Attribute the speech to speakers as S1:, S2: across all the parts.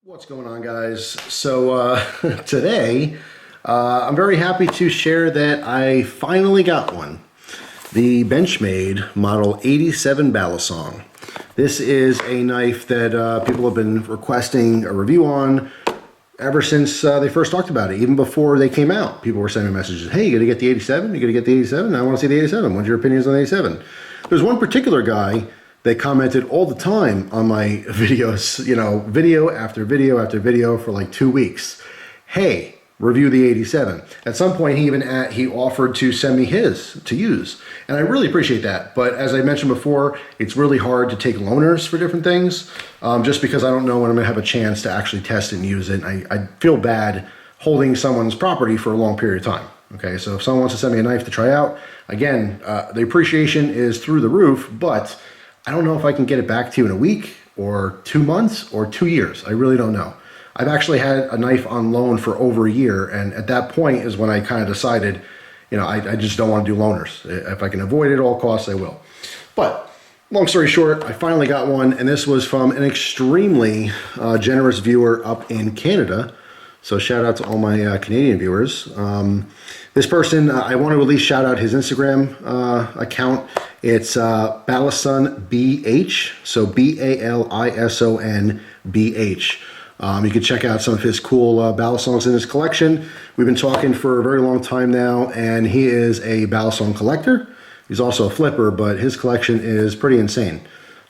S1: What's going on, guys? So today I'm very happy to share that I finally got one. The Benchmade Model 87 Balisong. This is a knife that people have been requesting a review on ever since they first talked about it. Even before they came out, people were sending messages, hey, you gotta get the 87? You gotta get the 87? I wanna see the 87. What's your opinions on the 87? There's one particular guy they commented all the time on my videos, you know, video after video after video for like 2 weeks. Hey, review the 87. At some point, he offered to send me his to use, and I really appreciate that. But as I mentioned before, it's really hard to take loaners for different things, just because I don't know when I'm gonna have a chance to actually test it and use it. And I feel bad holding someone's property for a long period of time. Okay, so if someone wants to send me a knife to try out, again, the appreciation is through the roof, but I don't know if I can get it back to you in a week or 2 months or 2 years. I really don't know. I've actually had a knife on loan for over a year, and at that point is when I kind of decided, you know, I just don't want to do loaners. If I can avoid it at all costs, I will. But long story short, I finally got one, and this was from an extremely generous viewer up in Canada. So shout out to all my Canadian viewers. This person, I want to at least shout out his Instagram account. It's Balisong BH, so BALISON BH. You can check out some of his cool Balisongs in his collection. We've been talking for a very long time now, and he is a Balisong collector. He's also a flipper, but his collection is pretty insane.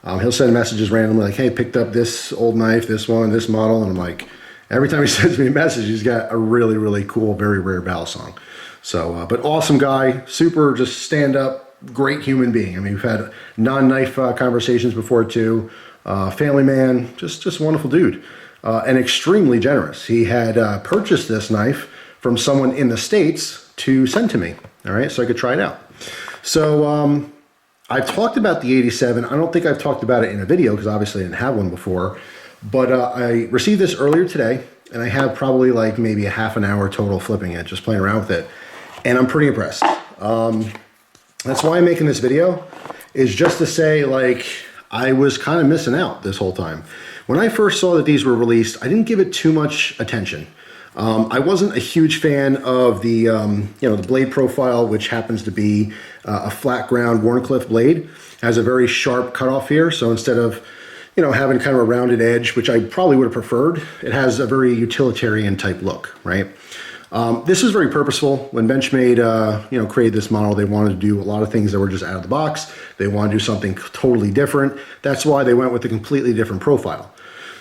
S1: He'll send messages randomly like, hey, picked up this old knife, this one, this model, and I'm like, every time he sends me a message, he's got a really, really cool, very rare Balisong. So, but awesome guy, super just stand-up, great human being. I mean, we've had non-knife conversations before too. Family man, just wonderful dude. And extremely generous. He had purchased this knife from someone in the States to send to me, all right, so I could try it out. So I've talked about the 87. I don't think I've talked about it in a video because obviously I didn't have one before, but I received this earlier today, and I have probably like maybe a half an hour total flipping it, just playing around with it, and I'm pretty impressed. That's why I'm making this video, is just to say, like, I was kind of missing out this whole time. When I first saw that these were released, I didn't give it too much attention. I wasn't a huge fan of the, you know, the blade profile, which happens to be a flat ground Wharncliffe blade. It has a very sharp cutoff here, so instead of, you know, having kind of a rounded edge, which I probably would have preferred, it has a very utilitarian type look, right? This is very purposeful. When Benchmade, you know, created this model, they wanted to do a lot of things that were just out of the box. They wanted to do something totally different. That's why they went with a completely different profile.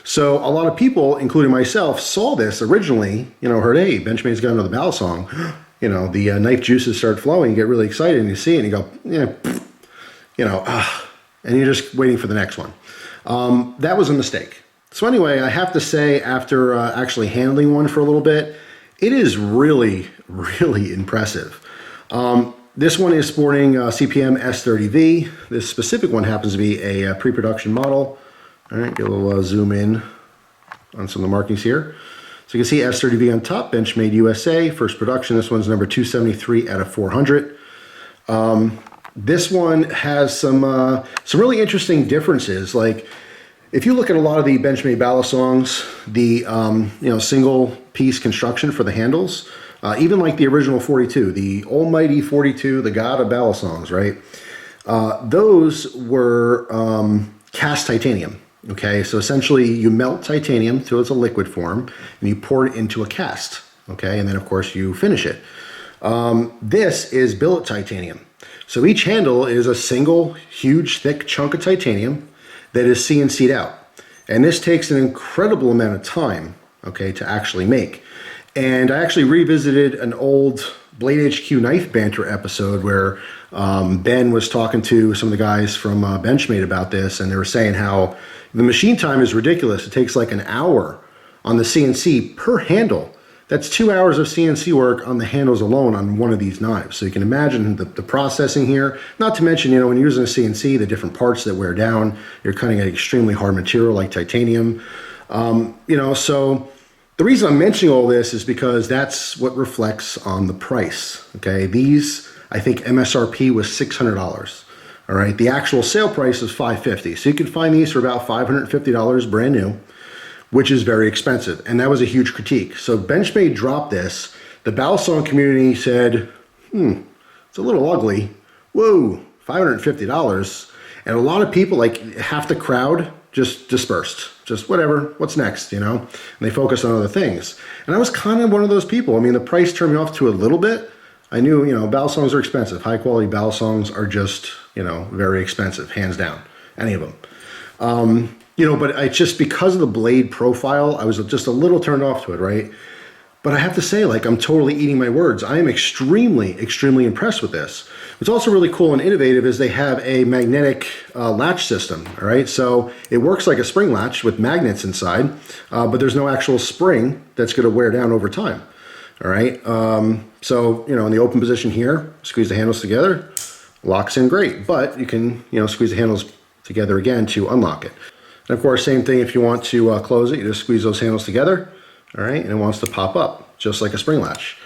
S1: So a lot of people, including myself, saw this originally, you know, heard, hey, Benchmade's got another Balisong. You know, the knife juices start flowing, you get really excited, and you see it, and you go, yeah, you know, and you're just waiting for the next one. That was a mistake. So anyway, I have to say, after actually handling one for a little bit, it is really, really impressive. This one is sporting CPM S30V. This specific one happens to be a pre-production model. All right, get a little zoom in on some of the markings here. So you can see S30V on top, Benchmade USA, first production. This one's number 273 out of 400. This one has some really interesting differences. Like, if you look at a lot of the Benchmade Balisongs, the you know, single piece construction for the handles, even like the original 42, the almighty 42, the god of Balisongs, right? Those were cast titanium. Okay, so essentially you melt titanium till it's a liquid form, and you pour it into a cast. Okay, and then of course you finish it. This is billet titanium. So each handle is a single huge thick chunk of titanium that is CNC'd out. And this takes an incredible amount of time, okay, to actually make. And I actually revisited an old BladeHQ knife banter episode where Ben was talking to some of the guys from Benchmade about this, and they were saying how the machine time is ridiculous. It takes like an hour on the CNC per handle. That's 2 hours of CNC work on the handles alone on one of these knives. So you can imagine the processing here. Not to mention, you know, when you're using a CNC, the different parts that wear down, you're cutting an extremely hard material like titanium. You know, so the reason I'm mentioning all this is because that's what reflects on the price, okay? These, I think MSRP was $600, all right? The actual sale price is $550, so you can find these for about $550 brand new. which is very expensive. And that was a huge critique. So Benchmade dropped this. The Balisong community said, it's a little ugly. Whoa, $550. And a lot of people, like half the crowd, just dispersed. Just whatever, what's next, you know? And they focused on other things. And I was kind of one of those people. I mean, the price turned me off to a little bit. I knew, you know, Balisongs are expensive. High quality Balisongs are just, you know, very expensive, hands down, any of them. You know, but I just, because of the blade profile, I was just a little turned off to it, right? But I have to say, like, I'm totally eating my words. I am extremely, extremely impressed with this. What's also really cool and innovative is they have a magnetic latch system, all right? So it works like a spring latch with magnets inside, but there's no actual spring that's gonna wear down over time, all right? So, you know, in the open position here, squeeze the handles together, locks in great, but you can, you know, squeeze the handles together again to unlock it. And of course, same thing if you want to close it, you just squeeze those handles together, all right, and it wants to pop up, just like a spring latch.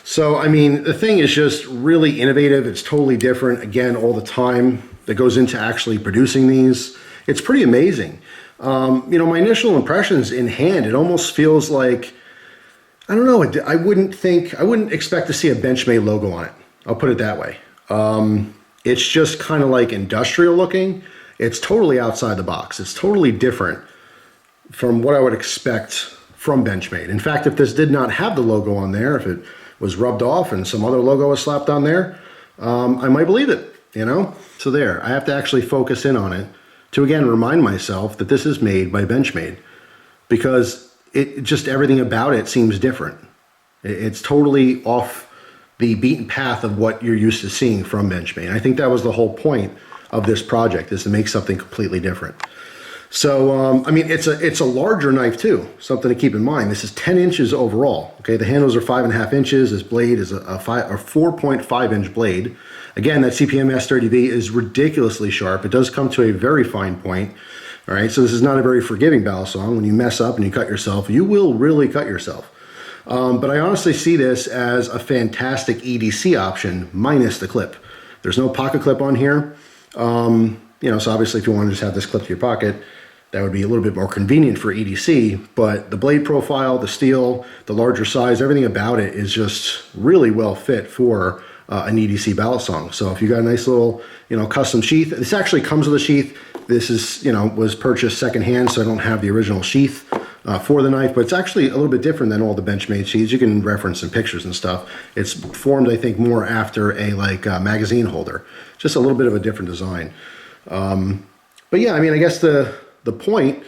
S1: So, I mean, the thing is just really innovative. It's totally different, again, all the time that goes into actually producing these. It's pretty amazing. You know, my initial impressions in hand, it almost feels like, I don't know, I wouldn't expect to see a Benchmade logo on it. I'll put it that way. It's just kind of like industrial looking. It's totally outside the box. It's totally different from what I would expect from Benchmade. In fact, if this did not have the logo on there, if it was rubbed off and some other logo was slapped on there, I might believe it, you know? So there, I have to actually focus in on it to, again, remind myself that this is made by Benchmade, because it just, everything about it seems different. It's totally off the beaten path of what you're used to seeing from Benchmade. I think that was the whole point of this project, is to make something completely different. So, I mean, it's a larger knife too, something to keep in mind. This is 10 inches overall, okay? The handles are 5.5 inches. This blade is a 4.5 inch blade. Again, that CPM S30V is ridiculously sharp. It does come to a very fine point, all right? So this is not a very forgiving Balisong. When you mess up and you cut yourself, you will really cut yourself. But I honestly see this as a fantastic EDC option, minus the clip. There's no pocket clip on here. You know, so obviously if you want to just have this clip to your pocket, that would be a little bit more convenient for EDC, but the blade profile, the steel, the larger size, everything about it is just really well fit for an EDC Balisong. So if you got a nice little, you know, custom sheath, this actually comes with a sheath. This is, you know, was purchased secondhand, so I don't have the original sheath for the knife, but it's actually a little bit different than all the Benchmade sheaths. You can reference some pictures and stuff. It's formed, I think, more after a magazine holder, just a little bit of a different design. But yeah, I mean, I guess the point,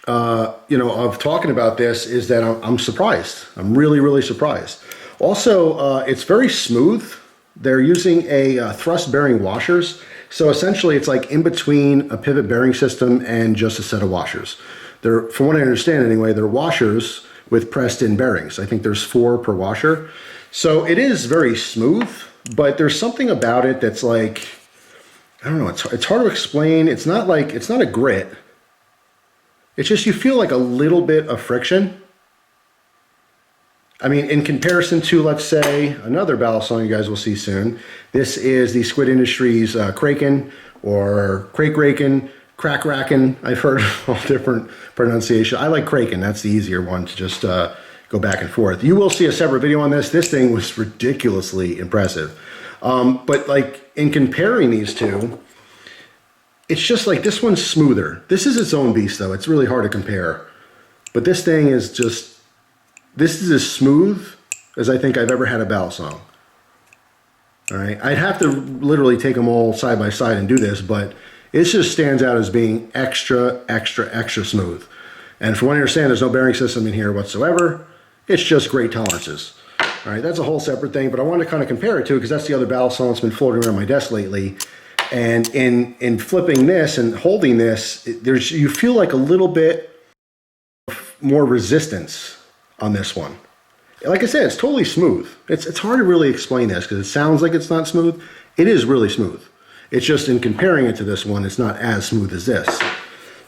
S1: you know, of talking about this is that I'm surprised. I'm really, really surprised. Also, it's very smooth. They're using a thrust bearing washers. So essentially it's like in between a pivot bearing system and just a set of washers. They're, from what I understand anyway, they're washers with pressed in bearings. I think there's 4 per washer. So it is very smooth, but there's something about it that's like, I don't know, it's hard to explain. It's not a grit. It's just, you feel like a little bit of friction. I mean, in comparison to, let's say, another Balisong you guys will see soon. This is the Squid Industries Kraken, or Crake-Raken, Crack-Racken. I've heard all different pronunciation. I like Kraken. That's the easier one to just go back and forth. You will see a separate video on this. This thing was ridiculously impressive. But like, in comparing these two, it's just like this one's smoother. This is its own beast though. It's really hard to compare. But this thing is just, this is as smooth as I think I've ever had a Balisong. All right, I'd have to literally take them all side by side and do this, but it just stands out as being extra, extra, extra smooth. And from what I understand, there's no bearing system in here whatsoever. It's just great tolerances. All right, that's a whole separate thing, but I wanted to kind of compare it to, because that's the other Balisong that's been floating around my desk lately. And in flipping this and holding this, you feel like a little bit more resistance on this one. Like I said, it's totally smooth. It's hard to really explain this because it sounds like it's not smooth. It is really smooth. It's just in comparing it to this one, it's not as smooth as this.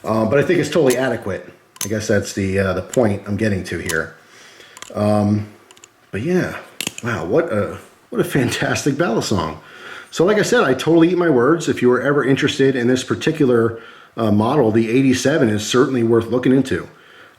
S1: But I think it's totally adequate. I guess that's the point I'm getting to here. But yeah, wow, what a fantastic Balisong. So like I said, I totally eat my words. If you were ever interested in this particular model, the 87 is certainly worth looking into.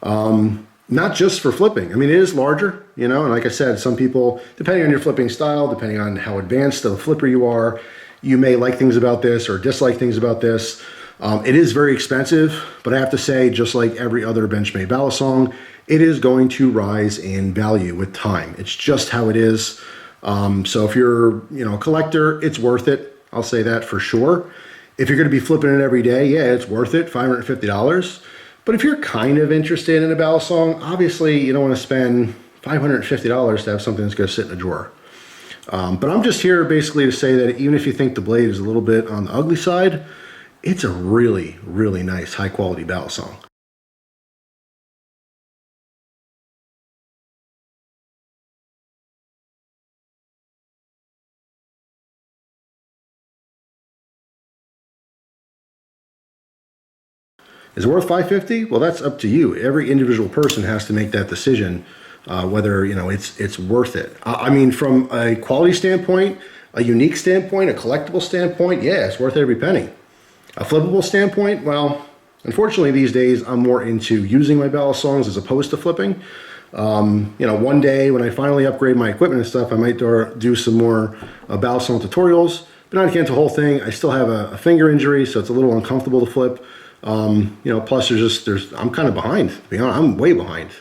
S1: Not just for flipping. I mean, it is larger, you know, and like I said, some people, depending on your flipping style, depending on how advanced of a flipper you are, you may like things about this or dislike things about this. It is very expensive, but I have to say, just like every other Benchmade Balisong, it is going to rise in value with time. It's just how it is. So if you're, you know, a collector, it's worth it. I'll say that for sure. If you're going to be flipping it every day, yeah, it's worth it, $550. But if you're kind of interested in a Balisong, obviously you don't want to spend $550 to have something that's going to sit in a drawer. But I'm just here basically to say that even if you think the blade is a little bit on the ugly side, it's a really, really nice, high quality Balisong. Is it worth $550? Well, that's up to you. Every individual person has to make that decision, whether, you know, it's worth it. I mean, from a quality standpoint, a unique standpoint, a collectible standpoint, yeah, it's worth every penny. A flippable standpoint, well, unfortunately these days I'm more into using my Balisongs as opposed to flipping. You know, one day when I finally upgrade my equipment and stuff, I might do some more Balisong tutorials, but not against the whole thing. I still have a finger injury, so it's a little uncomfortable to flip. You know, plus I'm kind of behind, to be honest. I'm way behind.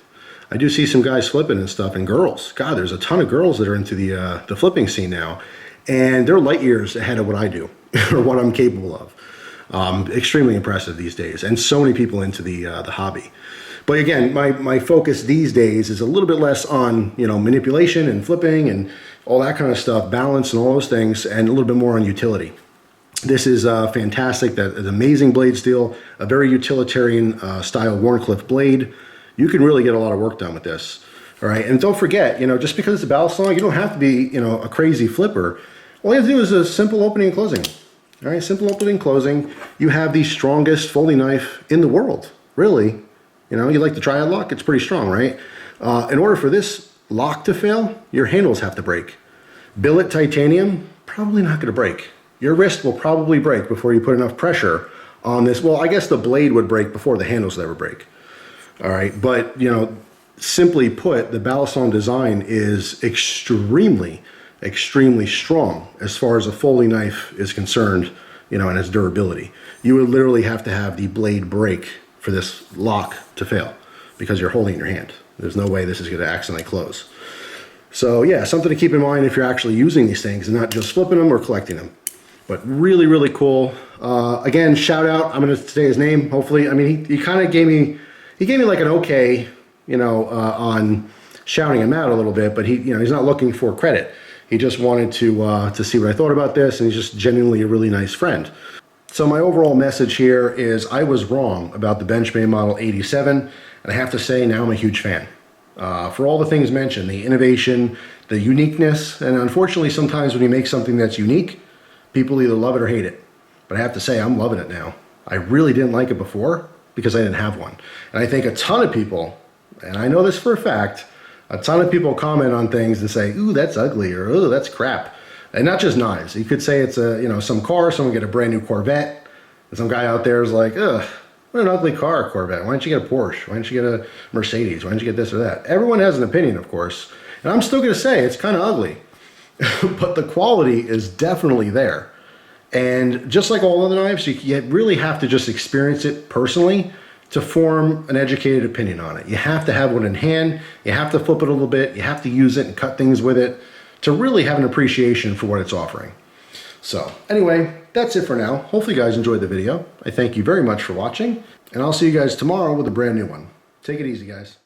S1: I do see some guys flipping and stuff, and girls. God, there's a ton of girls that are into the flipping scene now, and they're light years ahead of what I do, or what I'm capable of. Extremely impressive these days, and so many people into the hobby. But again, my focus these days is a little bit less on, you know, manipulation and flipping and all that kind of stuff, balance and all those things, and a little bit more on utility. This is fantastic. That is amazing blade steel, a very utilitarian style Wharncliffe blade. You can really get a lot of work done with this. All right, and don't forget, you know, just because it's a Balisong, you don't have to be, you know, a crazy flipper. All you have to do is a simple opening and closing. All right, simple opening and closing. You have the strongest folding knife in the world, really. You know, you like the triad lock, it's pretty strong, right? In order for this lock to fail, your handles have to break. Billet titanium, probably not gonna break. Your wrist will probably break before you put enough pressure on this. Well, I guess the blade would break before the handles would ever break. All right, but, you know, simply put, the Balisong design is extremely, extremely strong as far as a folding knife is concerned, you know, and its durability. You would literally have to have the blade break for this lock to fail because you're holding it in your hand. There's no way this is going to accidentally close. So yeah, something to keep in mind if you're actually using these things and not just flipping them or collecting them. But really, really cool. Again, shout out. I'm going to say his name, hopefully. I mean, he kind of gave me like an okay, you know, on shouting him out a little bit, but you know, he's not looking for credit. He just wanted to see what I thought about this, and he's just genuinely a really nice friend. So my overall message here is I was wrong about the Benchmade Model 87, and I have to say now I'm a huge fan. For all the things mentioned, the innovation, the uniqueness, and unfortunately sometimes when you make something that's unique, people either love it or hate it. But I have to say, I'm loving it now. I really didn't like it before because I didn't have one. And I think a ton of people, and I know this for a fact, a ton of people comment on things and say, ooh, that's ugly, or ooh, that's crap. And not just knives. You could say it's a, you know, some car, someone get a brand new Corvette, and some guy out there is like, ugh, what an ugly car, Corvette. Why don't you get a Porsche? Why don't you get a Mercedes? Why don't you get this or that? Everyone has an opinion, of course. And I'm still gonna say it's kind of ugly. But the quality is definitely there. And just like all other knives, you really have to just experience it personally to form an educated opinion on it. You have to have one in hand, you have to flip it a little bit, you have to use it and cut things with it to really have an appreciation for what it's offering. So anyway, that's it for now. Hopefully you guys enjoyed the video. I thank you very much for watching, and I'll see you guys tomorrow with a brand new one. Take it easy, guys.